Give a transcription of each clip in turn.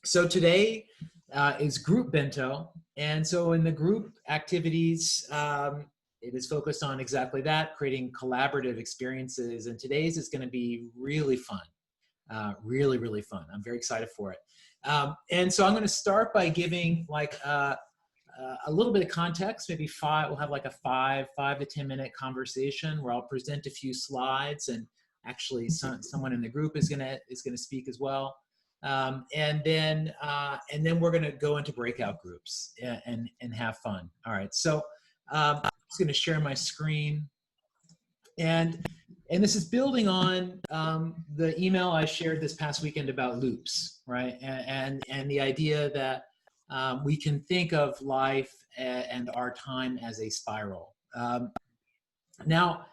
So today is group bento. And so in the group activities, it is focused on exactly that, creating collaborative experiences. And today's is going to be really fun, really, really fun. I'm very excited for it. And so I'm going to start by giving like a little bit of context, maybe we'll have like a 5 to 10 minute conversation where I'll present a few slides, and actually someone in the group is gonna speak as well. And then we're gonna go into breakout groups and have fun. All right, so I'm just gonna share my screen, and this is building on the email I shared this past weekend about loops, right? And the idea that we can think of life and our time as a spiral. Now,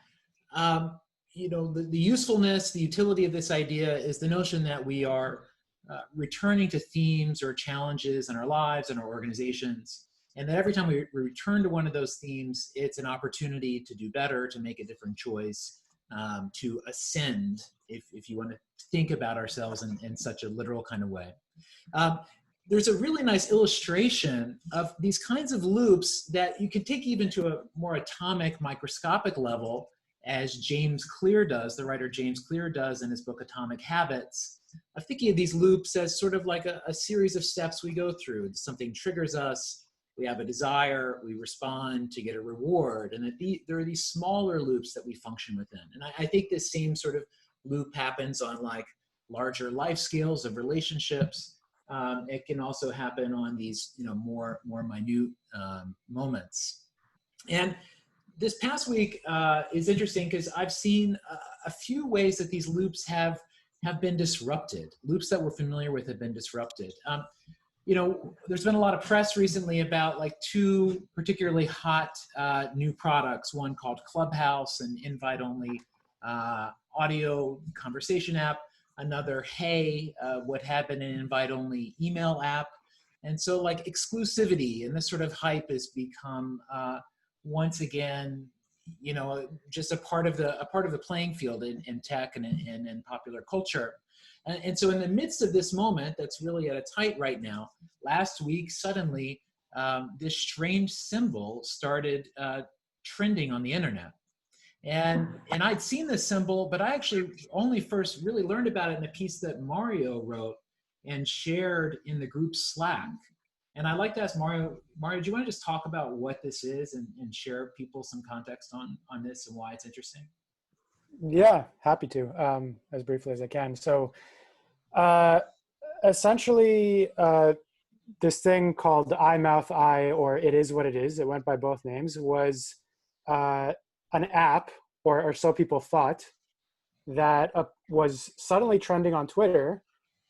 the usefulness, the utility of this idea is the notion that we are returning to themes or challenges in our lives and our organizations, and that every time we return to one of those themes, it's an opportunity to do better, to make a different choice, to ascend, if you want to think about ourselves in such a literal kind of way. There's a really nice illustration of these kinds of loops that you can take even to a more atomic, microscopic level, as James Clear does, the writer James Clear does in his book Atomic Habits, of thinking of these loops as sort of like a series of steps we go through. Something triggers us, we have a desire, we respond to get a reward, and there are these smaller loops that we function within. And I think this same sort of loop happens on like larger life scales of relationships. It can also happen on these, more minute moments. And this past week is interesting because I've seen a few ways that these loops have been disrupted. Loops that we're familiar with have been disrupted. There's been a lot of press recently about like two particularly hot new products. One called Clubhouse, an invite-only audio conversation app. Another, Hey, what had been an invite-only email app. And so like exclusivity and this sort of hype has become once again, just a part of the playing field in tech and in popular culture. And so in the midst of this moment that's really at its height right now, last week suddenly this strange symbol started trending on the internet. And I'd seen this symbol, but I actually only first really learned about it in a piece that Mario wrote and shared in the group Slack. And I'd like to ask Mario, do you want to just talk about what this is and share people some context on this and why it's interesting? Yeah, happy to, as briefly as I can. So uh, essentially, this thing called Eye Mouth Eye, or It Is What It Is, it went by both names, was an app, or so people thought, that was suddenly trending on Twitter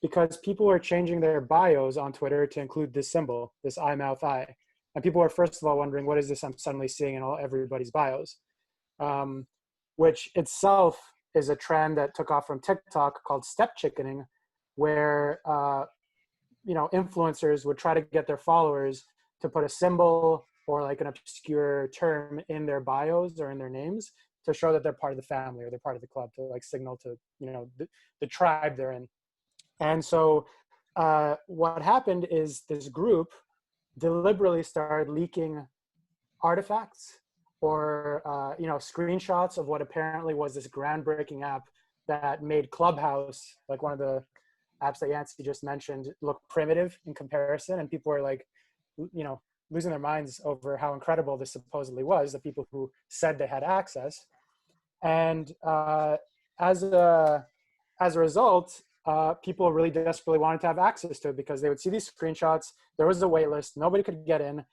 because people were changing their bios on Twitter to include this symbol, this Eye Mouth Eye. And people were first of all wondering, what is this I'm suddenly seeing in everybody's bios? Which itself is a trend that took off from TikTok called step chickening, where influencers would try to get their followers to put a symbol or like an obscure term in their bios or in their names to show that they're part of the family or they're part of the club, to like signal to the tribe they're in. And so what happened is this group deliberately started leaking artifacts or screenshots of what apparently was this groundbreaking app that made Clubhouse, like one of the apps that Yancey just mentioned, look primitive in comparison. And people were like, losing their minds over how incredible this supposedly was, the people who said they had access. And as a result, people really desperately wanted to have access to it because they would see these screenshots. There was a wait list. Nobody could get in.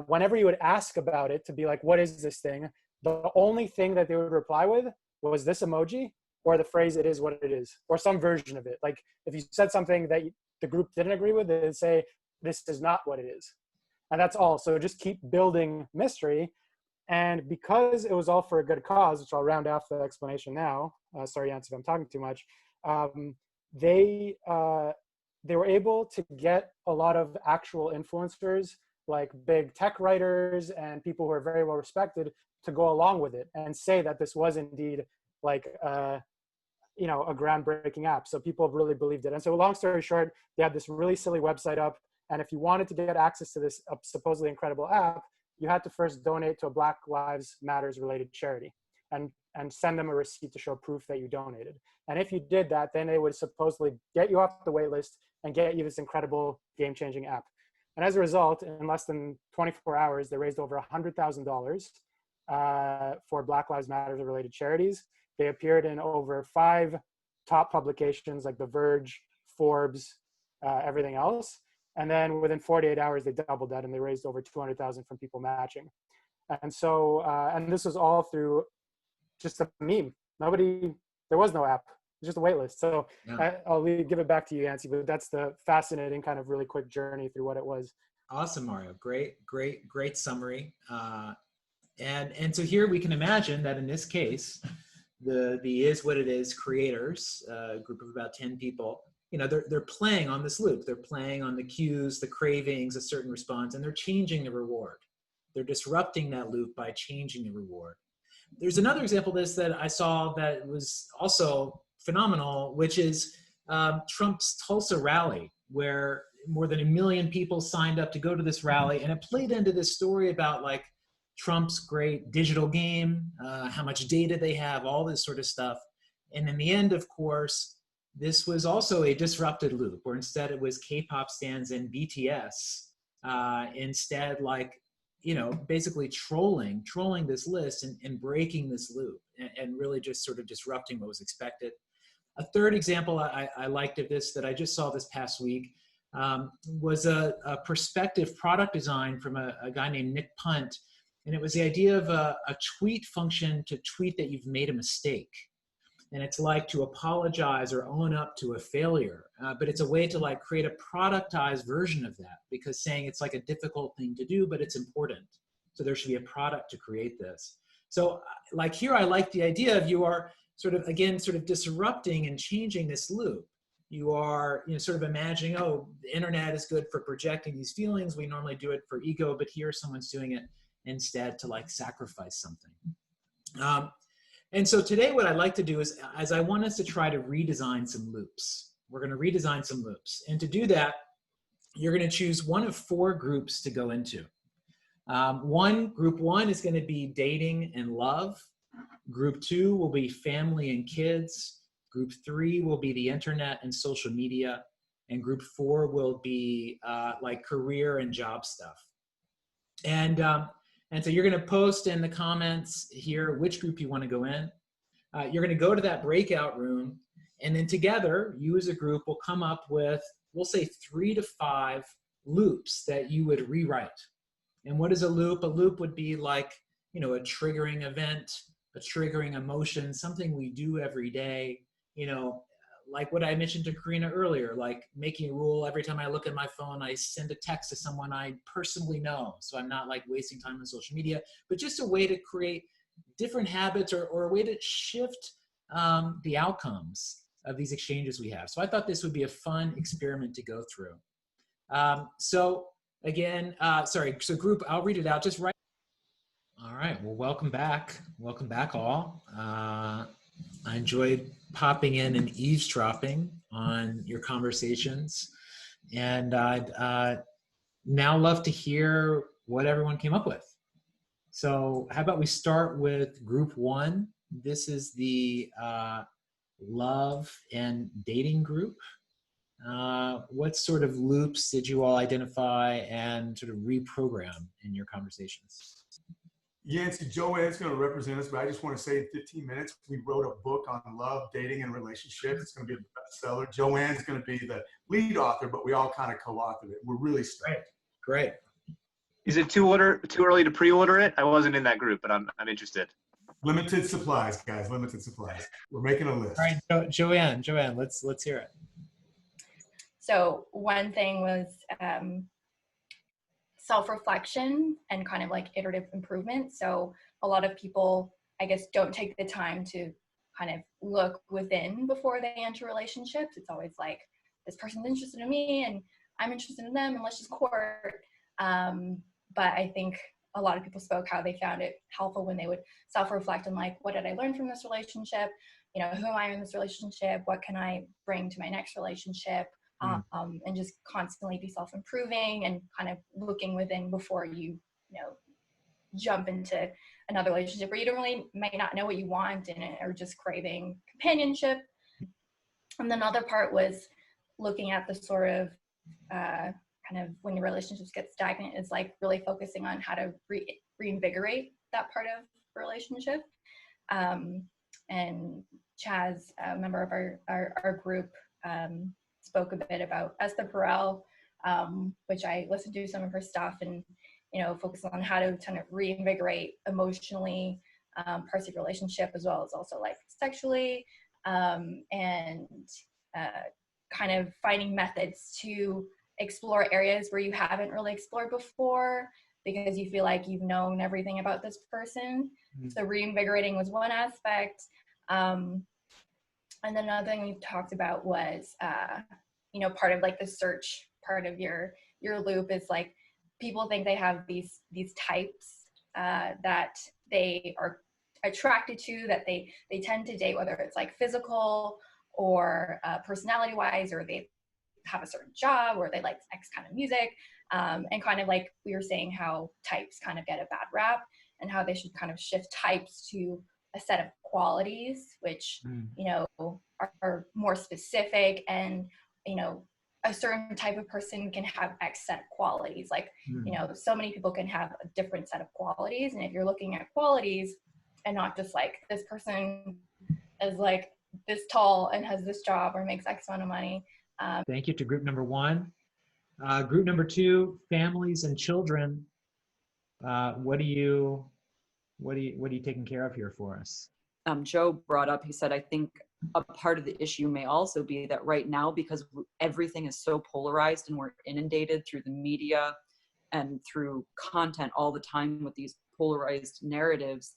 Whenever you would ask about it to be like, what is this thing? The only thing that they would reply with was this emoji or the phrase, it is what it is, or some version of it. Like if you said something that the group didn't agree with, they'd say, this is not what it is. And that's all. So just keep building mystery. And because it was all for a good cause, which I'll round off the explanation now, sorry, Jans, if I'm talking too much, they were able to get a lot of actual influencers, like big tech writers and people who are very well respected, to go along with it and say that this was indeed like you know, a groundbreaking app. So people have really believed it. And so long story short, they had this really silly website up. And if you wanted to get access to this supposedly incredible app, you had to first donate to a Black Lives Matters related charity and send them a receipt to show proof that you donated. And if you did that, then they would supposedly get you off the wait list and get you this incredible game-changing app. And as a result, in less than 24 hours, they raised over $100,000 for Black Lives Matter related charities. They appeared in over 5 top publications like The Verge, Forbes, everything else. And then within 48 hours, they doubled that and they raised over 200,000 from people matching. And so, and this was all through just a meme. There was no app, just a wait list. So yeah. I'll give it back to you, Yancy, but that's the fascinating kind of really quick journey through what it was. Awesome, Mario. Great summary. And so here we can imagine that in this case, the Is What It Is creators, a group of about 10 people, you know, they're playing on this loop. They're playing on the cues, the cravings, a certain response, and they're changing the reward. They're disrupting that loop by changing the reward. There's another example of this that I saw that was also phenomenal, which is Trump's Tulsa rally, where more than 1 million people signed up to go to this rally, and it played into this story about like Trump's great digital game, how much data they have, all this sort of stuff. And in the end, of course, this was also a disrupted loop, where instead it was K-pop stans and BTS, instead like, you know, basically trolling this list and breaking this loop and really just sort of disrupting what was expected. A third example I liked of this that I just saw this past week was a perspective product design from a guy named Nick Punt. And it was the idea of a tweet function to tweet that you've made a mistake. And it's like to apologize or own up to a failure. But it's a way to like create a productized version of that, because saying it's like a difficult thing to do, but it's important. So there should be a product to create this. So like here, I like the idea of you are sort of, again, sort of disrupting and changing this loop. You are, you know, sort of imagining, oh, the internet is good for projecting these feelings. We normally do it for ego, but here someone's doing it instead to like sacrifice something. And so today what I'd like to do is I want us to try to redesign some loops. We're going to redesign some loops. And to do that, you're going to choose one of 4 groups to go into. Group one is going to be dating and love. Group 2 will be family and kids. Group 3 will be the internet and social media. And group 4 will be like career and job stuff. And so you're going to post in the comments here which group you want to go in. You're going to go to that breakout room, and then together, you as a group will come up with, we'll say 3 to 5 loops that you would rewrite. And what is a loop? A loop would be like, you know, a triggering event, a triggering emotion, something we do every day, you know, like what I mentioned to Karina earlier, like making a rule every time I look at my phone, I send a text to someone I personally know. So I'm not like wasting time on social media, but just a way to create different habits or a way to shift the outcomes of these exchanges we have. So I thought this would be a fun experiment to go through. So again, so group, I'll read it out, just right. All right, well, welcome back. Welcome back all. I enjoyed popping in and eavesdropping on your conversations. And I'd now love to hear what everyone came up with. So how about we start with group 1. This is the love and dating group. What sort of loops did you all identify and sort of reprogram in your conversations? Yancy, Joanne's going to represent us, but I just want to say in 15 minutes, we wrote a book on love, dating, and relationships. It's going to be a bestseller. Joanne's going to be the lead author, but we all kind of co-authored it. We're really stoked. Great. Is it too early to pre-order it? I wasn't in that group, but I'm interested. Limited supplies, guys. Limited supplies. We're making a list. All right, Joanne, let's hear it. So one thing was self-reflection and kind of like iterative improvement. So a lot of people, I guess, don't take the time to kind of look within before they enter relationships. It's always like, this person's interested in me and I'm interested in them and let's just court. But I think a lot of people spoke how they found it helpful when they would self-reflect on like, what did I learn from this relationship? who am I in this relationship? What can I bring to my next relationship? And just constantly be self-improving and kind of looking within before you jump into another relationship where you may not know what you want in it, or just craving companionship. And then another part was looking at the sort of kind of when the relationships get stagnant, is like really focusing on how to reinvigorate that part of relationship. And Chaz, a member of our group, spoke a bit about Esther Perel, which I listened to some of her stuff, and focus on how to kind of reinvigorate emotionally parts of your relationship, as well as also like sexually, and kind of finding methods to explore areas where you haven't really explored before because you feel like you've known everything about this person. So reinvigorating was one aspect. And then another thing we talked about was, part of like the search part of your loop is like, people think they have these types that they are attracted to, that they tend to date, whether it's like physical or personality wise, or they have a certain job, or they like X kind of music. And kind of like we were saying, how types kind of get a bad rap, and how they should kind of shift types to a set of qualities, which, are more specific, and, a certain type of person can have X set of qualities. Like, so many people can have a different set of qualities. And if you're looking at qualities and not just like, this person is like this tall and has this job or makes X amount of money. Thank you to group number one. Group number two, families and children. What are you taking care of here for us? Joe brought up, he said, I think a part of the issue may also be that right now, because everything is so polarized and we're inundated through the media and through content all the time with these polarized narratives,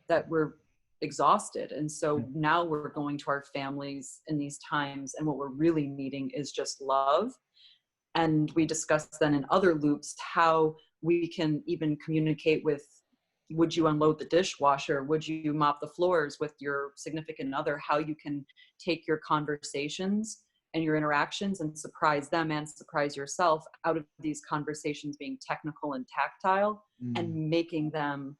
that we're exhausted. And so now we're going to our families in these times, and what we're really needing is just love. And we discussed then in other loops how we can even communicate with, would you unload the dishwasher? Would you mop the floors with your significant other? How you can take your conversations and your interactions and surprise them and surprise yourself out of these conversations being technical and tactile, and making them,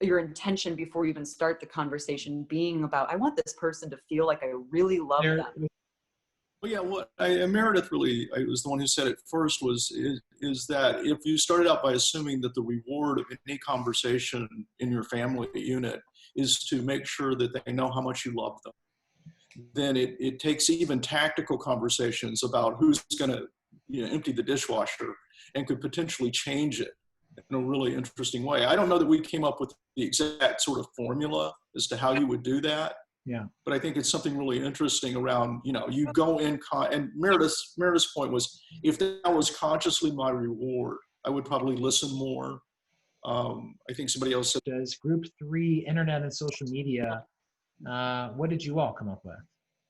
your intention before you even start the conversation being about, I want this person to feel like I really love them. Well, yeah, Meredith really, I was the one who said it first, is that if you started out by assuming that the reward of any conversation in your family unit is to make sure that they know how much you love them, then it takes even tactical conversations about who's going to empty the dishwasher, and could potentially change it in a really interesting way. I don't know that we came up with the exact sort of formula as to how you would do that. Yeah. But I think it's something really interesting around, you go in, and Meredith's point was, if that was consciously my reward, I would probably listen more. I think somebody else said. Does group three, internet and social media, what did you all come up with?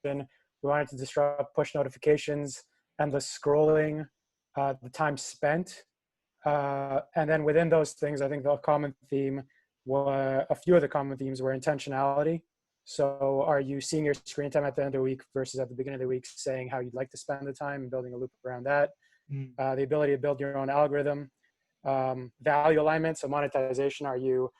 Then we wanted to disrupt push notifications, endless scrolling, the time spent. And then within those things, I think the common theme was, a few of the common themes were intentionality. So are you seeing your screen time at the end of the week versus at the beginning of the week, saying how you'd like to spend the time and building a loop around that? The ability to build your own algorithm, value alignment. So monetization, are you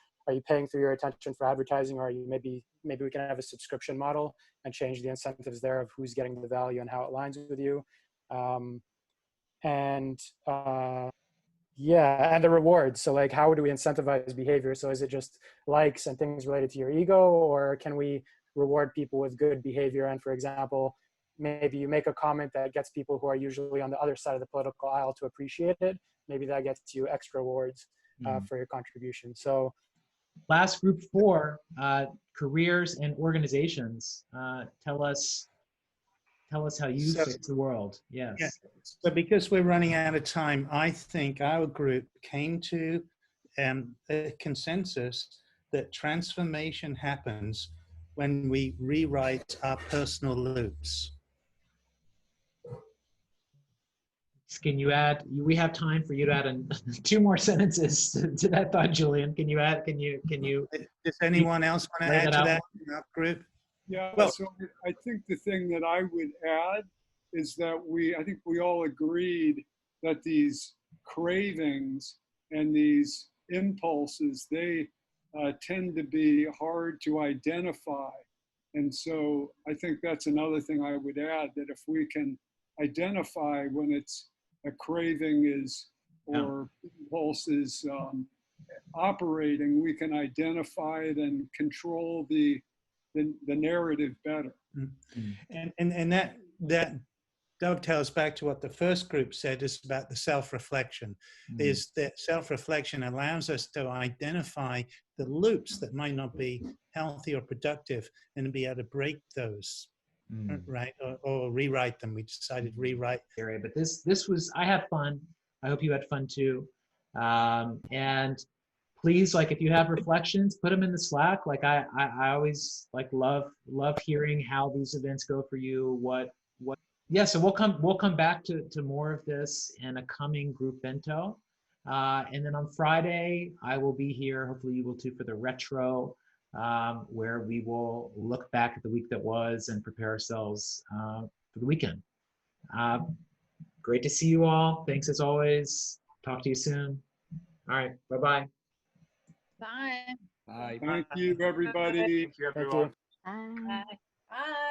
paying through your attention for advertising, or are you maybe we can have a subscription model and change the incentives there of who's getting the value and how it aligns with you. And the rewards. So like, how do we incentivize behavior? So is it just likes and things related to your ego, or can we reward people with good behavior? And for example, maybe you make a comment that gets people who are usually on the other side of the political aisle to appreciate it. Maybe that gets you extra rewards for your contribution. So last group four, careers and organizations. Tell us how you fix the world. Yes. Yeah. So because we're running out of time, I think our group came to a consensus that transformation happens when we rewrite our personal loops. Can you add, we have time for you to add two more sentences to that thought, Julian. Can you add, can you? Does anyone else want to add to that in our group? Yeah, Well- so I think the thing that I would add is that I think we all agreed that these cravings and these impulses, they tend to be hard to identify. And so I think that's another thing I would add, that if we can identify when it's a craving is, or impulse is operating, we can identify it and control the narrative better. And that dovetails back to what the first group said, is about the self-reflection. Is that self-reflection allows us to identify the loops that might not be healthy or productive, and be able to break those, right, or rewrite them. We decided rewrite. But this was, I had fun. I hope you had fun too. And please, like, if you have reflections, put them in the Slack. Like I always like love hearing how these events go for you. Yeah, so we'll come back to more of this in a coming group bento. And then on Friday, I will be here. Hopefully you will too, for the retro, where we will look back at the week that was and prepare ourselves for the weekend. Great to see you all. Thanks as always. Talk to you soon. All right, bye-bye. Bye. Bye. Thank you, everybody. Thank you, Thank everyone. you. Bye. Bye.